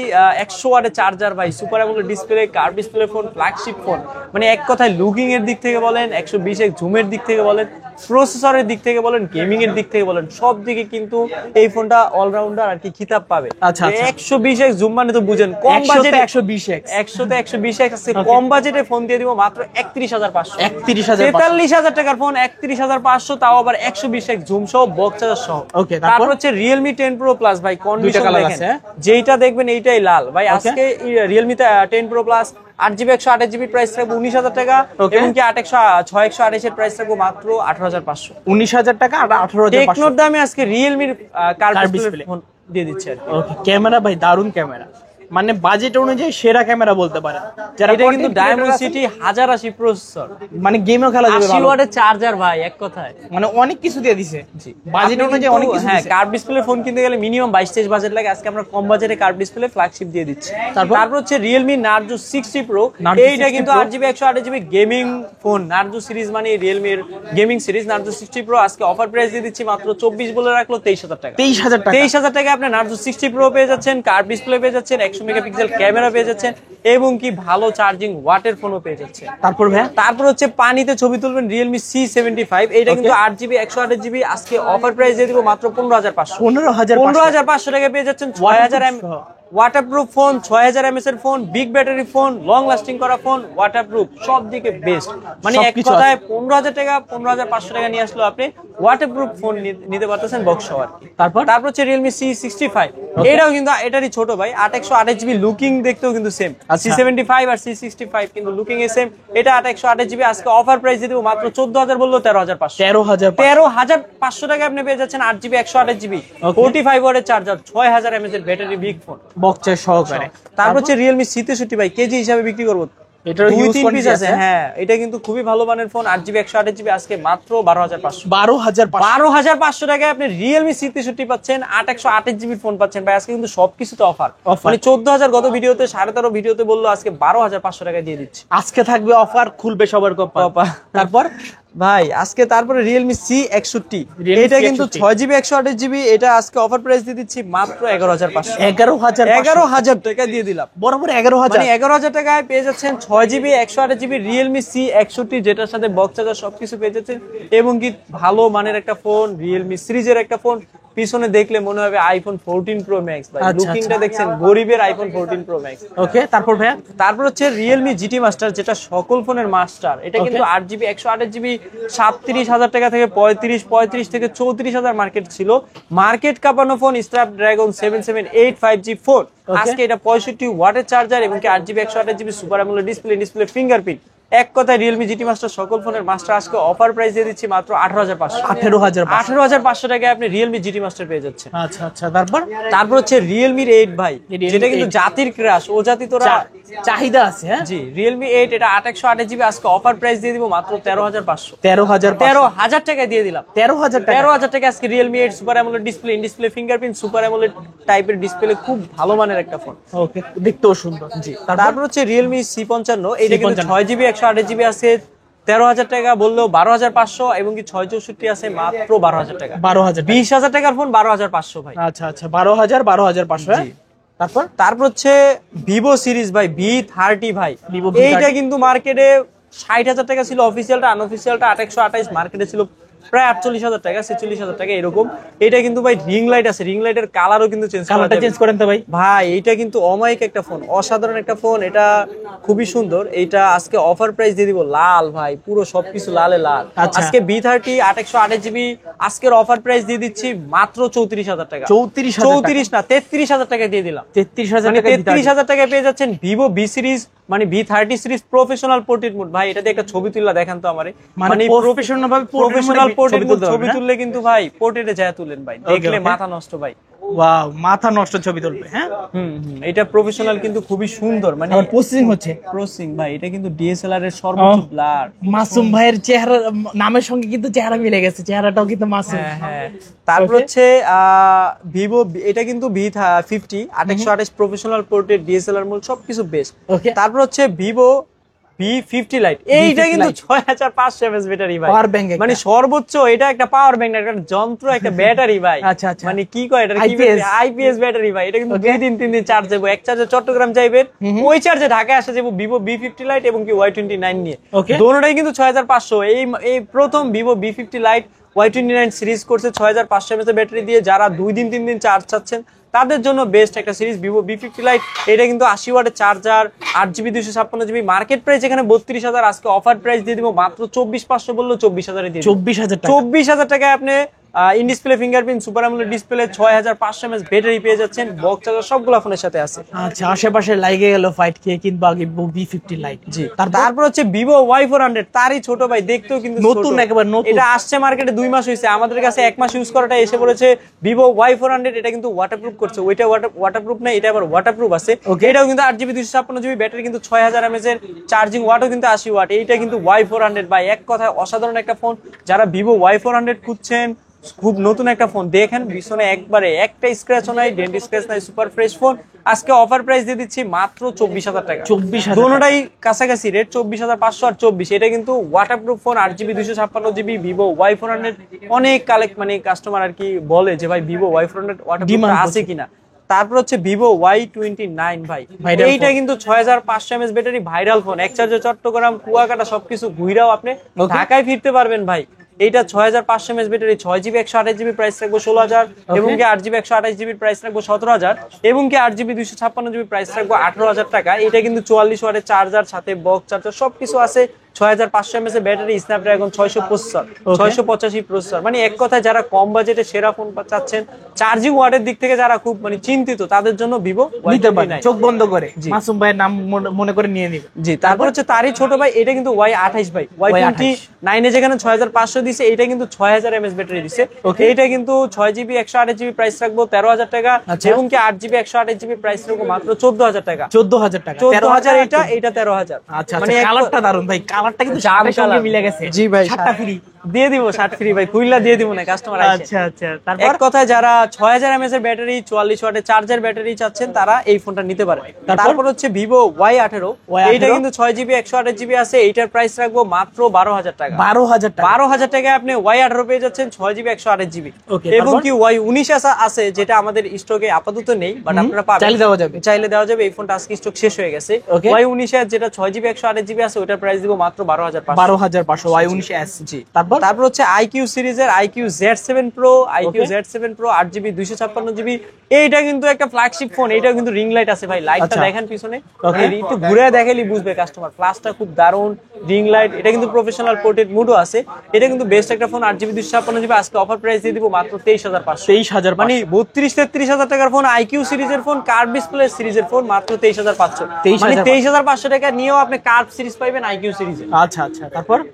100 ওয়াটের চার্জার ভাই, super AMOLED display, curve display phone, flagship phone, মানে এক কথায় লুকিং এর দিক থেকে বলেন, 120x জুমের দিক থেকে বলেন, প্রসেসরের দিক থেকে বলেন, গেমিং এর দিক থেকে বলেন, সব দিকে কিন্তু এই ফোনটা অলরাউন্ডার আর কি খিতাব পাবে। 120x জুম মানে তো বুঝেন, কম বাজেটে 120x, 100তে 120x আছে, কম বাজেটে ফোন দিয়ে দিব মাত্র 31500। 43000 টাকার ফোন 31500, তাও আবার 120x জুম সহ, বক্স চার্জার সহ। তারপর হচ্ছে Realme 10 Pro Plus ভাই, কন্ডিশন দেখেন, যেইটা দেখবেন এইটাই লাল ভাই। আজকে Realme 10 Pro Plus 8GB 128GB price রাখবো 19000 টাকা, এবং কি 6128 এর প্রাইস রাখবো মাত্র 18500। 19000 টাকা আর 18500 টেকনোর দামে আজকে Realme কার্ভ ডিসপ্লে ফোন দিয়ে দিচ্ছে আর কি। ওকে, ক্যামেরা ভাই দারুন ক্যামেরা, মানে বাজেট অনুযায়ী সেরা ক্যামেরা বলতে পারেন। যারা এটা কিন্তু ডায়মেনসিটি 1080 প্রসেসর, মানে গেমও খেলা যাবে, 80 ওয়াটের চার্জার ভাই, এক কথায় মানে অনেক কিছু দিয়ে দিছে। বাজেট অনুযায়ী অনেক কিছু। হ্যাঁ, কার্ভ ডিসপ্লে ফোন কিনতে গেলে মিনিমাম 22-23 বাজেট লাগে, আজকে আমরা কম বাজেটে কার্ভ ডিসপ্লে ফ্ল্যাগশিপ দিয়ে দিচ্ছি। তারপর হচ্ছে Realme Narzo 60 Pro, এইটা কিন্তু 8GB 128GB gaming phone. Narzo series মানে Realme এর গেমিং সিরিজ। Narzo 60 Pro আজকে অফার প্রাইস দিয়ে দিচ্ছি মাত্র 24 বলে রাখলো 23000 টাকা। 23000 টাকা আপনি Narzo 60 Pro পেয়ে যাচ্ছেন, কার্ভ ডিসপ্লে পেয়ে যাচ্ছেন, 100 মেগাপিক্সেল ক্যামেরা পেয়ে যাচ্ছেন এবং কি ভালো চার্জিং ওয়াটের ফোনও পেয়ে যাচ্ছেন। তারপর হচ্ছে পানিতে ছবি তুলবেন Realme C75, এইটা কিন্তু 8GB 128GB আজকে অফার প্রাইস দিয়ে দিব মাত্র 15500। 15500 টাকা পেয়ে যাচ্ছেন 6000 ওয়াটারপ্রুফ ফোন, 6000 mAh এর phone, big battery phone, long lasting করা ফোন, ওয়াটারপ্রুফ, সব দিকে বেস্ট। মানে এক কথায় 15000 টাকা 15500 টাকা নিয়ে আসলো আপনি ওয়াটারপ্রুফ ফোন নিতে পারতেছেন বক্স সহ আর কি। তারপর হচ্ছে Realme C65, এটাও কিন্তু এটারই ছোট ভাই, 8128GB লুকিং দেখতেও কিন্তু সেম। C75 আর C65 কিন্তু লুকিং এ সেম। এটা 8128GB আজকে অফার প্রাইস দিয়ে দেব মাত্র 14000 বললো 13500। 13500 টাকা আপনি পেয়ে যাচ্ছেন 8GB 128GB 45 ওয়াটের চার্জার, 6000 mAh এর ব্যাটারি, বিগ ফোন বক্সের সহকারে। তারপর হচ্ছে Realme C63 ভাই, কেজি হিসাবে বিক্রি করব, এটা 2-3 পিস আছে। হ্যাঁ, এটা কিন্তু খুবই ভালো মানের ফোন, 8GB 128GB আজকে মাত্র 12500 টাকায় আপনি Realme C63 পাচ্ছেন, 8128GB ফোন পাচ্ছেন ভাই। আজকে কিন্তু সবকিছুতে অফার, মানে 14000 গত ভিডিওতে, 13.5 ভিডিওতে বললো, আজকে 12500 টাকা দিয়ে দিচ্ছি। আজকে থাকবে অফার, খুলবে সবার কপাল। তারপর ভাই আজকে তারপরে Realme C61, এটা কিন্তু 6GB 128GB, এটা আজকে অফার প্রাইস দিয়ে দিচ্ছি মাত্র 11500। 11000 টাকা দিয়ে দিলাম, বরাবর 11000, মানে 11000 টাকায় পেয়ে যাচ্ছেন 6GB 128GB Realme C61, যেটার সাথে বক্স চার্জার সবকিছু পেয়ে যাচ্ছেন এবং কি ভালো মানের একটা ফোন, Realme সিরিজের একটা ফোন। পিছনে দেখলে মনে হবে আইফোন 14 Pro Max ভাই, লুকিংটা দেখছেন গরিবের আইফোন 14 Pro Max। ওকে, তারপর হচ্ছে Realme GT Master, যেটা সকল ফোনের মাস্টার। এটা কিন্তু 8GB 128GB 37000 টাকা থেকে 35 থেকে 34000 মার্কেট ছিল। মার্কেট কাঁপানো ফোন, Snapdragon 778 5G ফোন। আজকে এটা 65 ওয়াটের চার্জার এবং কি 8GB 128GB super AMOLED display fingerprint. এক কথায় Realme GT Master সকল ফোনের মাস্টার আজকে অফার প্রাইস দিয়ে দিচ্ছি মাত্র 18500 টাকায় আপনি Realme GT Master পেয়ে যাচ্ছেন। আচ্ছা, তারপর হচ্ছে Realme 8 ভাই, যেটা কিন্তু জাতির ক্রাশ, ও জাতি তোরা চাহিদা আছে। হ্যাঁ জি, Realme 8 এটা 8128GB আজকে অফার প্রাইস দিয়ে দিব মাত্র 13500। 13000 টাকায় দিয়ে দিলাম। 13000 টাকা আজকে Realme 8 super AMOLED display fingerprint, super AMOLED টাইপের ডিসপ্লে, খুব ভালো মানের একটা ফোন। ওকে, দেখতেও সুন্দর। জি, তারপর হচ্ছে Realme C55, এটা কিন্তু 6GB 128GB আছে 13000 টাকা বললেও 12500 এবং কি 664 আছে মাত্র 12000 টাকা। 20000 টাকার ফোন 12500 ভাই। আচ্ছা, 12500। তারপর হচ্ছে Vivo সিরিজ ভাই, V30 ভাই, এইটা কিন্তু মার্কেটে 60000 টাকা ছিল অফিসিয়ালটা, আনঅফিসিয়ালটা 8128 মার্কেটে ছিল প্রায় 48000 টাকা 46000 টাকা এরকম। এটা কিন্তু ভাই রিং লাইট আছে, রিং লাইটের কালারও কিন্তু চেঞ্জ করেন তো ভাই। ভাই এটা কিন্তু অমায়িক একটা ফোন, অসাধারণ একটা ফোন, এটা খুবই সুন্দর। এটা আজকে অফার প্রাইস দিয়ে দিব লাল ভাই, পুরো সবকিছু লালে লাল। আজকে V30 8128GB আজকের অফার প্রাইস দিয়ে দিচ্ছি মাত্র 34000 টাকা। 34 না 33000 টাকা দিয়ে দিলাম। 33000 টাকায় পেয়ে যাচ্ছেন Vivo V সিরিজ, মানে V30 series professional portrait mode. ভাই এটা দিয়ে একটা ছবি তুললা দেখান তো আমারে, মানে প্রফেশনাল পোর্ট্রেট মোড ছবি তুললে কিন্তু ভাই পোর্ট্রেটে যায় তুলেন ভাই, দেখলে মাথা নষ্ট ভাই। ওয়াও, মাথা নষ্ট ছবি তুলবে। হ্যাঁ, এটা প্রফেশনাল কিন্তু খুবই সুন্দর, মানে প্রসেসিং ভাই, এটা কিন্তু DSLR এর সর্বোচ্চ ব্লার। মাসুম ভাইয়ের চেহারা, নামের সঙ্গে কিন্তু চেহারা মিলে গেছে, চেহারাটাও কিন্তু মাসুম। হ্যাঁ, তারপর হচ্ছে Vivo, এটা কিন্তু V50 8128 professional portrait DSLR mode সবকিছু বেস্ট। তারপর হচ্ছে Vivo V50 লাইট, এইটা কিন্তু 6500 mAh ব্যাটারি ভাই, মানে সর্বোচ্চ। এটা একটা পাওয়ার ব্যাংক, একটা যন্ত্র, একটা ব্যাটারি ভাই। মানে কি কয় এটা, IPS ব্যাটারি ভাই। এটা কিন্তু 2-3 দিন চার্জ যাবে, এক চার্জে চট্টগ্রাম যাইবেন, ওই চার্জে ঢাকায় আসা যাবে Vivo V50 লাইট এবং কি Y29 নিয়ে। দোনোটাই কিন্তু 6500। এই প্রথম Vivo V50 light Y29 series করছে 6500 mAh ব্যাটারি দিয়ে। যারা 2-3 দিন চার্জ চাচ্ছেন তাদের জন্য বেস্ট একটা সিরিজ Vivo V50 লাইট। এটা কিন্তু 80 ওয়াটের charger, 8GB 256GB, market price এখানে 32000, আজকে অফার প্রাইস দিয়ে দিব মাত্র 24000 বললো 24000 দিয়ে 24000 টাকায় আপনি in display fingerprint, super AMOLED display, 6500 mAh battery পেয়ে যাচ্ছেন, বক্স চার্জার সবগুলো ফোনের সাথে আছে। আচ্ছা, আশেপাশে লাগে গেল ফাইট খেয়ে কিনবা আগে V50 লাইট। জি, তারপর হচ্ছে Vivo Y400, তারই ছোট ভাই, দেখতেও কিন্তু নতুন, একেবারে নতুন। এটা আসছে মার্কেটে 2 মাস হয়েছে, আমাদের কাছে 1 মাস ইউজ করাটা এসে পড়েছে Vivo Y400। এটা কিন্তু ওয়াটারপ্রুফ করছে ওইটা ওয়াটারপ্রুফ না, এটা আবার ওয়াটারপ্রুফ আছে। এটাও কিন্তু 8GB 256GB ব্যাটারি, কিন্তু 6000 mAh এর চার্জিং ওয়াটও কিন্তু 80 ওয়াট। এইটা কিন্তু Y400 ভাই, এক কথায় অসাধারণ একটা ফোন। যারা ভিভো Y400 খুঁজছেন, খুব নতুন একটা ফোন, দেখেন পিছনে একবারে একটা স্ক্র্যাচও নাই, ডেন্ট স্ক্র্যাচ নাই, সুপার ফ্রেশ ফোন। আজকে অফার প্রাইস দিয়ে দিচ্ছি মাত্র 24000 টাকা। 24000, দুটোটাই কাছাকাছি রেট, 24500 আর 24। এটা কিন্তু waterproof phone, 8GB 256GB Vivo Y400। অনেক মানে কাস্টমার আর কি বলে যে ভাই ভিভো Y400 ওয়াটারপ্রুফ আছে কিনা। তারপর হচ্ছে ভিভো Y29 ভাই, এইটা কিন্তু 6500 mAh ব্যাটারি, ভাইরাল ফোন। এক চার্জে চট্টগ্রাম, কুয়াকাটা সবকিছু ঘুরাও আপনি ঢাকায় ফিরতে পারবেন ভাই। এইটা 6500 mAh battery, 6GB 128GB price রাখবো 16000, এবং কি 8GB 128GB প্রাইস রাখবো 17000, এবং কি 8GB 256GB প্রাইস রাখবো 18000 টাকা। এটা কিন্তু 44 ওয়াটের চার্জার, সাথে বক্স চার্জার সবকিছু আছে। 6500 mAh ব্যাটারি, স্ন্যাপড্রাগন 685 প্রসেসর। মানে এক কথায় যারা কম বাজেটে সেরা ফোন চাচ্ছেন, চার্জিং ওয়াটের দিক থেকে যারা খুব মানে চিন্তিত, তাদের জন্য ভিভো Y29 চোখ বন্ধ করে মাসুম ভাইয়ের নাম মনে করে নিয়ে নিবে। জি, তারপর হচ্ছে তারই ছোট ভাই, এটা কিন্তু Y28 ভাই। Y29 এ যেখানে 6500 দিছে, এটা কিন্তু 6000 mAh ব্যাটারি দিছে। এইটা কিন্তু 6GB 128GB প্রাইস রাখবো 13000 টাকা, এবং কি 8GB 128GB প্রাইস রাখবো মাত্র 14000 টাকা। 14000 টাকা, 14000 এটা 13000। আচ্ছা, মানে কালারটা দারুন ভাই, কালারটা কিন্তু জামের সঙ্গে মিলে গেছে। জি ভাই, 7টা ফ্রি দিয়ে দিব, 7 ফ্রি ভাই, খুইলা দিয়ে দিব না কাস্টমার আসে। আচ্ছা আচ্ছা, তারপর এক কথায় যারা 6000 mAh এর ব্যাটারি, 44 ওয়াটের চার্জার ব্যাটারি চাচ্ছেন, তারা এই ফোনটা নিতে পারে। তারপর হচ্ছে ভিভো Y18, এইটা কিন্তু 6GB 128GB আছে। এইটার প্রাইস রাখবো মাত্র 12000 টাকা। 12000 টাকা, 12000 টাকায় আপনি Y18 পেয়ে যাচ্ছেন, 6GB 128GB। এবং কি Y19 আছে, যেটা আমাদের স্টকে আপাতত নেই, বাট আপনারা পাবেন, চাইলে দেওয়া যাবে। এই ফোনটা আজকে স্টক শেষ হয়ে গেছে। Y19 এর যেটা 6GB 128GB আছে, ওটার প্রাইস দিব মাত্র 12500 Y19s। জি, তারপর হচ্ছে IQ সিরিজের IQ Z7 Pro, IQ Z7 Pro 8GB 256GB। এইটা কিন্তু একটা ফ্ল্যাগশিপ ফোন। এটা কিন্তু রিং লাইট আছে ভাই, লাইটটা দেখেন পিছনে, একটু ঘুরে দেখাইলে বুঝবে কাস্টমার। ফ্ল্যাশটা খুব দারুন, রিং লাইট। এটা কিন্তু প্রফেশনাল পোর্ট্রেট মোডও আছে। এটা কিন্তু বেস্ট একটা ফোন, 8GB 256GB। আজকে অফার প্রাইস দিয়ে দিব মাত্র 23500। 23000, মানে 32-33000 টাকার ফোন, IQ সিরিজের ফোন, কার্ভ ডিসপ্লে সিরিজের ফোন, মাত্র 23500। মানে 23500 টাকা নিয়েও আপনি কার্ভ সিরিজ পাইবেন IQ সিরিজে। আচ্ছা আচ্ছা,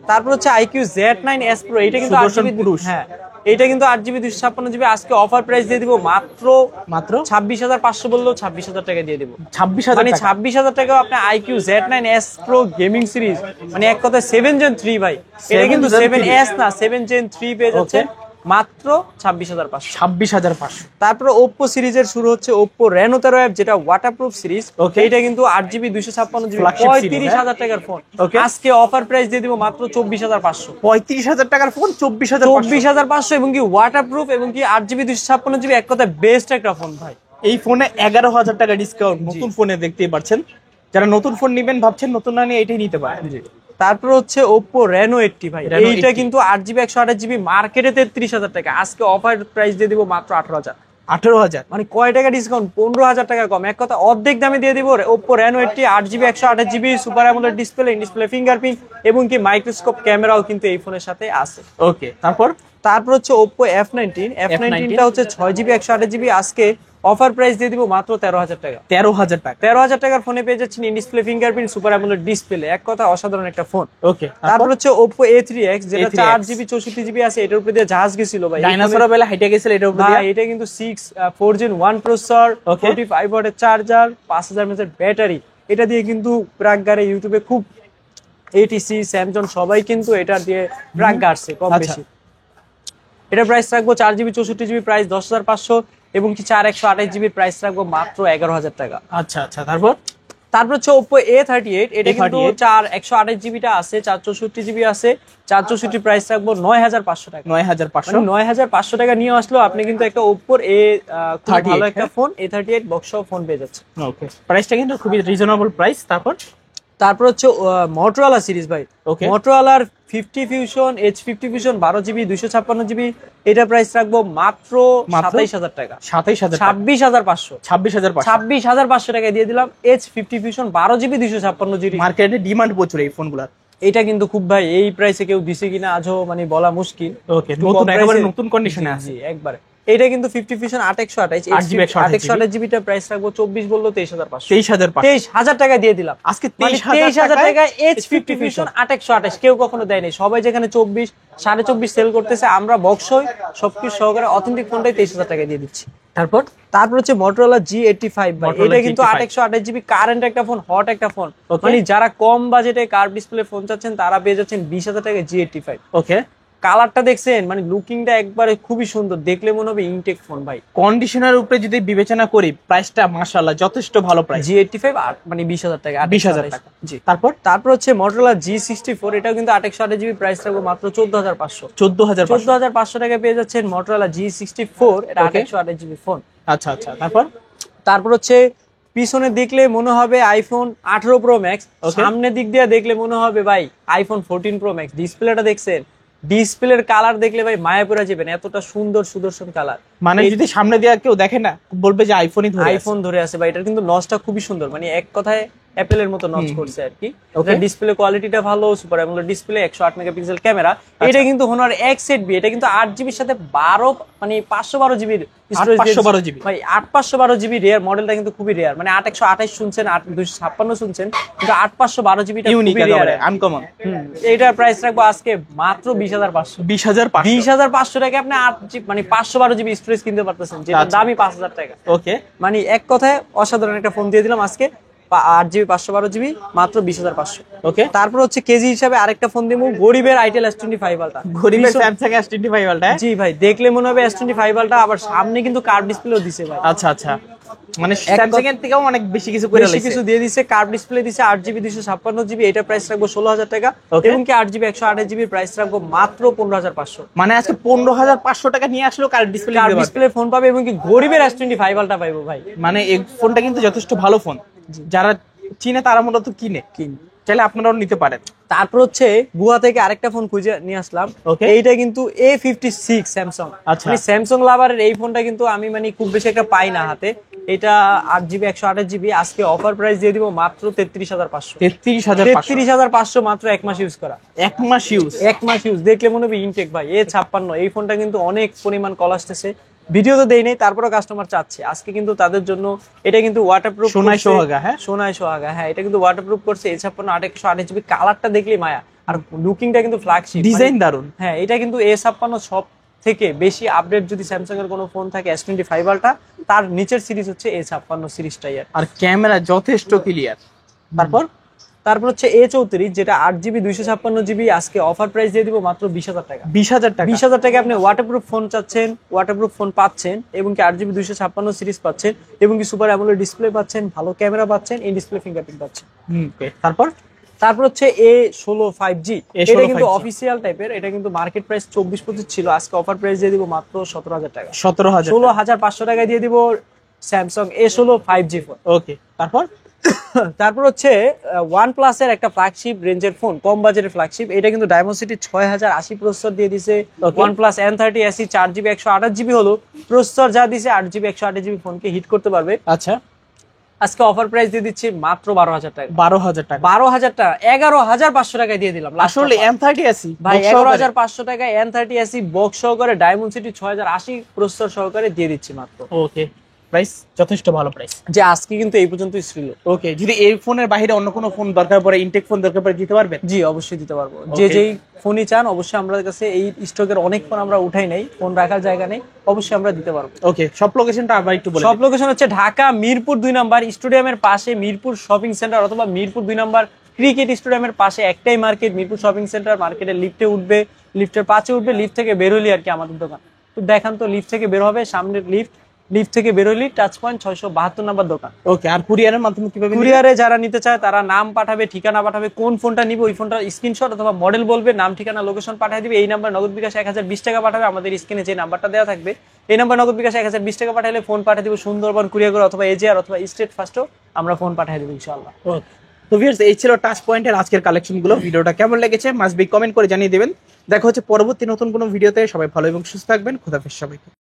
তারপর হচ্ছে IQ Z9S Pro। এটা কিন্তু 8GB, হ্যাঁ, এটা কিন্তু 8GB 256GB। আজকে অফার প্রাইস দিয়ে দিব মাত্র 26500, বললেও 26000 টাকা দিয়ে দিব। 26000, মানে 26000 টাকা আপনি IQ Z9S Pro gaming series, মানে এক কথায় 7 Gen 3 ভাই। এটা কিন্তু 7S না, 7 Gen 3 পেয়ে যাচ্ছে মাত্র 26500। 26500। তারপর Oppo সিরিজের শুরু হচ্ছে Oppo Reno 13F, যেটা ওয়াটারপ্রুফ সিরিজ। এটা কিন্তু 8GB 256GB 35000 টাকার ফোন। আজকে অফার প্রাইস দিয়ে দিব মাত্র 24500। 35000 টাকার ফোন 24500, এবং কি ওয়াটারপ্রুফ, এবং কি 8GB 256GB। এক কথায় বেস্ট একটা ফোন ভাই। এই ফোনে 11000 টাকা ডিসকাউন্ট নতুন ফোনে দেখতেই পাচ্ছেন। যারা নতুন ফোন নেবেন ভাবছেন, নতুন না নিয়ে এটাই নিতে পারেন। তারপর হচ্ছে Oppo Reno 80 ভাই। এইটা কিন্তু 8GB 128GB মার্কেটে 33000 টাকা। আজকে অফার প্রাইস দিয়ে দিব মাত্র 18000। মানে কয় টাকা ডিসকাউন্ট? 15000 টাকা কম। এক কথা অর্ধেক দামে দিয়ে দিব Oppo Reno 80, 8GB 128GB, super AMOLED display, in display fingerprint, এবং কি মাইক্রোস্কোপ ক্যামেরাও কিন্তু এই ফোনের সাথে আছে। তারপর হচ্ছে Oppo F19 টা হচ্ছে 6GB 128GB। আজকে অফার প্রাইস দিয়ে দিব মাত্র 13000 টাকা। 13000 টাকার ফোনে পেয়ে যাচ্ছেন in display fingerprint, super AMOLED display. এক কথা অসাধারণ একটা ফোন। তারপর হচ্ছে Oppo A3X, যেটা 4GB 64GB আছে। এটার উপরে দিয়ে জাহাজ গেছিল ভাই, ডাইনোসর বেলা হাইটে গেছিল এটার উপরে। এটা কিন্তু 4 Gen 1 প্রসেসর, 45 ওয়াটের চার্জার, 5000 mAh ব্যাটারি। এটা দিয়ে কিন্তু প্রাকগারে ইউটিউবে খুব ATC, স্যামসাং সবাই কিন্তু এটা দিয়ে প্রাক গাড়ছে কম বেশি। এটা প্রাইস রাখবো 4GB 64GB প্রাইস 10500, এবং কি 4128GB প্রাইস রাখবো মাত্র 11000 টাকা। আচ্ছা আচ্ছা, তারপর হচ্ছে Oppo A38। এটা কিন্তু 128GB টা আছে, 464GB আছে। 464 প্রাইস রাখবো 9500 টাকা। 9500 টাকা নিয়ে আসলো আপনি কিন্তু একটা Oppo খুব ভালো একটা ফোন A38 বক্স ফোন পেয়ে যাচ্ছে। প্রাইসটা কিন্তু খুবই রিজনেবল প্রাইস। তারপর হচ্ছে Motorola সিরিজ ভাই। Motorola 50 Fusion, H50 Fusion 12GB 256GB। এটা প্রাইস রাখবো মাত্র 27000 টাকা। 26500 টাকা দিয়ে দিলাম H50 Fusion 12GB 256GB। মার্কেটে ডিমান্ড প্রচুর এই ফোনগুলোর। এটা কিন্তু খুব ভাই, এই প্রাইসে কেউ দিছে কিনা আজও মানে বলা মুশকিল। নতুন কন্ডিশনে আছে একবারে। এটা কিন্তু 50 Fusion 8128 828 জিবি টা প্রাইস রাখবো 24 বললো 23500 23000 টাকা দিয়ে দিলাম আজকে। 23000 টাকা H50 Fusion 8128 কেউ কখনো দেয়নি, সবাই যেখানে 24 24.5 সেল করতেছে, আমরা বক্সই সবকিছু সহকারে অথেন্টিক ফোনটাই 23000 টাকা দিয়ে দিচ্ছি। তারপর হচ্ছে Motorola G85 ভাই, এটা কিন্তু 8128 জিবি কারেন্ট একটা ফোন, হট একটা ফোন। মানে যারা কম বাজেটে কার্ভ ডিসপ্লে ফোন চাচ্ছেন তারা পেয়ে যাচ্ছেন 20000 টাকা G85। ওকে, কালারটা দেখছেন, মানে লুকিংটা একবারে খুবই সুন্দর, দেখলে মনে হবে ইনটেক ফোন ভাই। কন্ডিশনের উপরে যদি বিবেচনা করি প্রাইসটা মাশাআল্লাহ যথেষ্ট ভালো প্রাইস। G85 মানে 20000 টাকা, 20000 টাকা। জি। তারপর হচ্ছে Motorola G64, এটাও কিন্তু 8128 জিবি, প্রাইস রাখবো মাত্র 14500। 14500 টাকা পেয়ে যাচ্ছেন Motorola G64, এটা 8128 জিবি ফোন। আচ্ছা, তারপর হচ্ছে পিছনে দেখলে মনে হবে আইফোন 18 প্রো ম্যাক্স, সামনের দিক দিয়ে দেখলে মনে হবে ভাই আইফোন 14 প্রো ম্যাক্স। ডিসপ্লেটা দেখছেন, ডিসপ্লের কালার দেখলে ভাই মায়া পড়ে যাবেন, এতটা সুন্দর সুদর্শন কালার। মানে যদি সামনে দিয়ে কেউ দেখে না বলবে যে আইফোন ধরে আছে ভাই। এটার কিন্তু নচটা খুবই সুন্দর, মানে এক কথায় অ্যাপেলের মতো নচ করছে আর কি। ডিসপ্লে কোয়ালিটিটা ভালো, super AMOLED display, 108 megapixel camera. এটা কিন্তু Honor X8B, এটা কিন্তু 8 জিবির সাথে 512 জিবির স্টোরেজ, 512 জিবি ভাই। 8512 জিবি রেয়ার মডেলটা কিন্তু খুবই রেয়ার, মানে 8128 শুনছেন, 8256 শুনছেন, কিন্তু 8512 জিবিটা ইউনিক, একেবারে আনকমন। এইটার প্রাইস রাখবো আজকে মাত্র 20500। 20500 টাকা আপনি 8 জিবি মানে 512 জিবি স্টোরেজ কিনতে পারতেছেন, যেটা দামই 5000 টাকা। ওকে, মানে এক কথায় অসাধারণ একটা ফোন দিয়ে দিলাম আজকে, 8 জিবি 512 জিবি মাত্র 20500। ওকে, তারপর হচ্ছে কেজি হিসাবে আরেকটা ফোন দিব, গরিবের আইটেল S25 আলট্রা। গরিবের স্যামসাং S25 আলট্রা। জি ভাই, দেখলে মনে হবে S25 আলট্রা, আবার সামনে কিন্তু কার্ভ ডিসপ্লেও দিছে ভাই। আচ্ছা, মানে স্যামসাং এর থেকেও অনেক বেশি কিছু করে বেশি কিছু দিয়ে দিছে, কার্ভ ডিসপ্লে দিছে, 8 জিবি 256 জিবি, এটা প্রাইস রাখবো 16000 টাকা। এবং কি 8 জিবি 128 জিবি প্রাইস রাখবো মাত্র 15500। মানে আজকে 15500 টাকা নিয়ে আসলো কার্ভ ডিসপ্লে ফোন পাবে, এবং কি গরিবের S25 আলট্রা পাইবো ভাই। মানে এই ফোনটা কিন্তু যথেষ্ট ভালো ফোন, যারা চিনে তারা মূলত কিনে, চাইলে আপনারাও নিতে পারেন। তারপর হচ্ছে গুয়া থেকে আরেকটা ফোন খুঁজে নিয়ে আসলাম, এইটা কিন্তু A56 স্যামসাং। মানে স্যামসাং লাভারের এই ফোনটা কিন্তু আমি মানে খুব বেশি একটা পাই না হাতে। এটা 8 জিবি 128 জিবি, আজকে অফার প্রাইস দিয়ে দিব মাত্র 33500। 33500 মাত্র 1 মাস ইউজ করা। 1 মাস ইউজ দেখলে মনে হবে ইনটেক ভাই। A56 এই ফোনটা কিন্তু অনেক পরিমাণ কল আসতেছে, ভিডিও তো দেই নাই, তারপরে কাস্টমার চাচ্ছে আজকে কিন্তু তাদের জন্য। এটা কিন্তু ওয়াটারপ্রুফ, সোনায় সোহাগা, হ্যাঁ এটা কিন্তু ওয়াটারপ্রুফ করছে। A56 828 জিবি, কালারটা দেখলেই মায়া, আর লুকিংটা কিন্তু ফ্ল্যাগশিপ, ডিজাইন দারুন। হ্যাঁ, এটা কিন্তু A56 সব থেকে বেশি আপডেট যদি স্যামসাং এর কোনো ফোন থাকে S25 আলট্রা, তার নিচের সিরিজ হচ্ছে A56 সিরিজটাই। আর ক্যামেরা যথেষ্ট ক্লিয়ার। তারপর হচ্ছে A34, যেটা 8 জিবি 256 জিবি, আজকে অফার প্রাইস দিয়ে দিব মাত্র 20000 টাকা। 20000 টাকা আপনি ওয়াটারপ্রুফ ফোন চাচ্ছেন, ওয়াটারপ্রুফ ফোন পাচ্ছেন, এবং কি 8 জিবি 256 সিরিজ পাচ্ছেন, এবং কি সুপার অ্যামোলেড ডিসপ্লে পাচ্ছেন, ভালো ক্যামেরা পাচ্ছেন, ইন ডিসপ্লে ফিঙ্গারপ্রিন্ট পাচ্ছেন। তারপর হচ্ছে A16 5G, এটা কিন্তু অফিসিয়াল টাইপের, এটা কিন্তু মার্কেট প্রাইস 24-25 ছিল, আজকে অফার প্রাইস দিয়ে দিব মাত্র 17000 টাকা। 16500 টাকায় দিয়ে দিব স্যামসাং A16 5G ফোন। ওকে, তারপর হচ্ছে OnePlus এর একটা ফ্ল্যাগশিপ রেঞ্জের ফোন, কম বাজেটের ফ্ল্যাগশিপ, এটা কিন্তু Dimensity 6080 প্রসেসর দিয়ে দিছে। OnePlus N30 SE 4 GB 128 GB হলো প্রসেসর, যা দিছে 8 জিবি 128 জিবি ফোনকে হিট করতে পারবে। আচ্ছা, আজকে অফার প্রাইস দিয়ে দিচ্ছি মাত্র 12000 টাকা। 12000 টাকা 11500 টাকায় দিয়ে দিলাম। আসলে N30 SE ভাই 11500 টাকায় N30 SE বক্স সহকারে Dimensity 6080 প্রসেসর সহকারে দিয়ে দিচ্ছি মাত্র। ওকে, প্রাইস যথেষ্ট ভালো প্রাইস, যে আজকে কিন্তু এই পর্যন্তই ছিল। ওকে, যদি এই ফোনের বাইরে অন্য কোনো ফোন দরকার পড়ে, ইনটেক ফোন দরকার পড়ে, দিতে পারবেন? জি, অবশ্যই দিতে পারবো। যেই ফোনই চান অবশ্যই আমাদের কাছে এই স্টকের অনেক ফোন আমরা উঠাই নাই, ফোন রাখার জায়গা নেই, অবশ্যই আমরা দিতে পারবো। ওকে, সব লোকেশনটা আবার একটু বলেন। সব লোকেশন হচ্ছে ঢাকা মিরপুর 2 নম্বর স্টেডিয়ামের পাশে মিরপুর শপিং সেন্টার, অথবা মিরপুর 2 নম্বর ক্রিকেট স্টেডিয়ামের পাশে একটাই মার্কেট, মিরপুর শপিং সেন্টার। মার্কেটের লিফটে উঠবে, লিফটের পাশে উঠবে, লিফট থেকে বের হলি আর কি আমাদের দোকান। তো দেখান তো, লিফট থেকে বের হবে, সামনের লিফট থেকে বের হলি টাচ পয়েন্ট 672 নম্বর দোকান। ওকে, আর কুরিয়ারের মাধ্যমে কিভাবে? কুরিয়ারে যারা নিতে চায় তারা নাম পাঠাবে, ঠিকানা পাঠাবে, কোন ফোনটা নিবে ওই ফোনটার স্ক্রিনশট অথবা মডেল বলবে, নাম ঠিকানা লোকেশন পাঠিয়ে দিবে। এই নাম্বার নগদ বিকাশ 1020 টাকা পাঠাবে, আমাদের স্ক্রিনে যে নাম্বারটা দেওয়া থাকবে এই নাম্বার নগদ বিকাশ 1020 টাকা পাঠালে ফোন পাঠিয়ে দিব সুন্দরবন কুরিয়ার করে, অথবা এজিআর অথবা স্টেট ফার্স্টও আমরা ফোন পাঠিয়ে দেব ইনশাআল্লাহ। তো ভিউয়ার্স, এই ছিল টাচ পয়েন্টের আজকের কালেকশনগুলো। ভিডিওটা কেমন লেগেছে মাস্ট বি কমেন্ট করে জানিয়ে দেবেন। দেখা হচ্ছে পরবর্তী নতুন কোনো ভিডিওতে। সবাই ভালো এবং সুস্থ থাকবেন। খোদা হাফেজ সবাইকে।